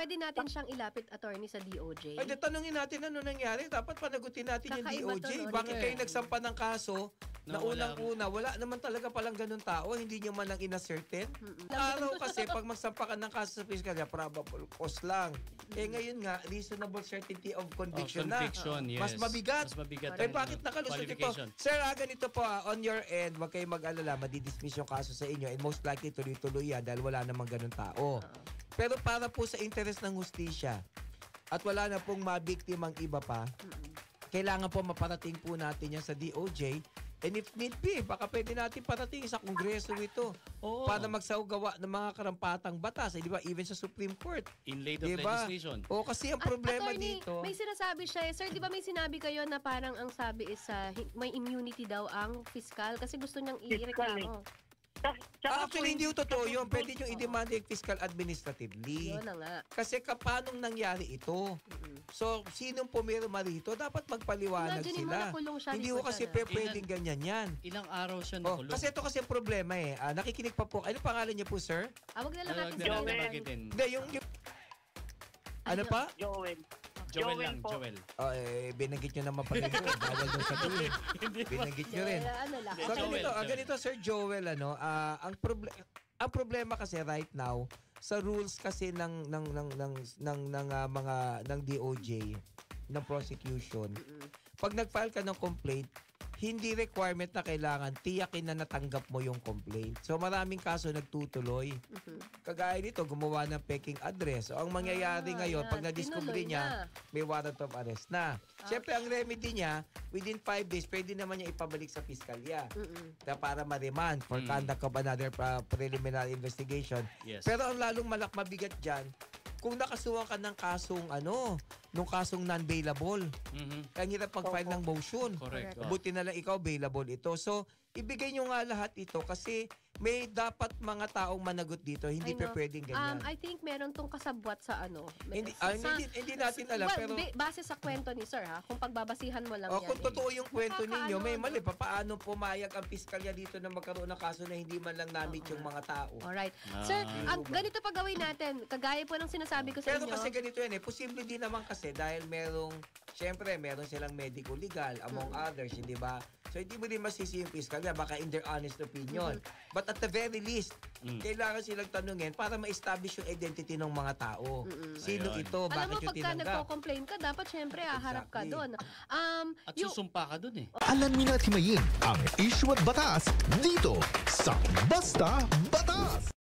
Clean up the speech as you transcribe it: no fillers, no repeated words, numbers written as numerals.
pwede natin siyang ilapit, attorney, sa DOJ. Ay, tanungin natin ano nangyari. Dapat panagutin natin yung Kakaiba DOJ. to, no? Bakit kayo nagsampa ng kaso na unang-una, wala naman talaga palang ganun tao, hindi nyo man lang inacertain. Araw kasi, pag magsampa ka ng kaso sa piskalya, probable cause lang. Eh ngayon nga, reasonable certainty of conviction na. Yes. Mas mabigat. Mas mabigat. Eh bakit nakalusot ito? Sir, ganito po, on your end, wag kayong mag-alala, madidismiss yung kaso sa inyo and most likely tuloy-tuloy yan dahil wala namang ganun tao. Pero para po sa interest ng hustisya at wala na pong mabiktimang iba pa, kailangan po maparating po natin yan sa DOJ. And if need be, baka pwede natin parating sa Kongreso ito para magsaugawa ng mga karampatang batas. Eh, di ba? Even sa Supreme Court. In light of legislation. O, kasi ang problema attorney, dito... may sinasabi siya eh. Sir, di ba may sinabi kayo na parang ang sabi is may immunity daw ang fiscal kasi gusto niyang i-reklamo. Actually, hindi yung totoo yun. Pwede nyo i-demand yung fiscal administratively. Yun na nga. Kasi paanong nangyari ito? So, sinong pumirma rito, dapat magpaliwanag Imagine sila. Hindi ko kasi pwedeng ganyan yan. Ilang araw siya nakulong. Kasi ito kasi ang problema eh. Nakikinig pa po. Ano pangalan niyo po, sir? Wag na lang natin Hindi, yung... Ano pa? Joel lang, Joel. Binanggit nyo naman pala ito. Bawal doon sa tuloy. Binanggit nyo rin. So, ganito, Sir Joel, ang problema kasi right now, sa rules kasi ng DOJ, ng prosecution, pag nag-file ka ng complaint, hindi requirement na kailangan tiyakin na natanggap mo yung complaint. So maraming kaso nagtutuloy. Kagaya nito, gumawa ng peking address. So ang mangyayari ngayon, pag na-discover niya, may warrant of arrest na. Siyempre, ang remedy niya, within 5 days, pwede naman niya ipabalik sa piskalya para ma-remand for conduct of another preliminary investigation. Yes. Pero ang lalong mabigat dyan, kung nakasuhan ka ng kasong nung kasong non-bailable. Kaya hirap pag-file ng motion. Correct. Buti na lang ikaw, bailable ito. So, ibigay nyo nga lahat ito kasi may dapat mga taong managot dito. Hindi pa pwedeng ganyan. I think meron tong kasabwat sa Hindi natin alam. Pero base sa kwento ni sir kung pagbabasihan mo lang yan. Kung totoo yung kwento ninyo, may mali. Paano pumayag ang piskalya dito na magkaroon ng kaso na hindi man lang namit yung mga tao? Alright. Sir, ganito pa gawin natin. Kagaya po ng sinasabi ko sa inyo. Pero kasi ganito yan posible din naman kasi dahil meron silang medical legal among others, hindi ba? So hindi mo din masisi yung piskalya, baka in their honest opinion. But at the very least, kailangan silang tanungin para ma-establish yung identity ng mga tao. Sino ito? Bakit yung tinanggap? Alam mo, pagka nagko-complain ka, dapat syempre haharap ka doon. At susumpa ka doon Alamin at himayin ang issue at batas dito sa Basta Batas!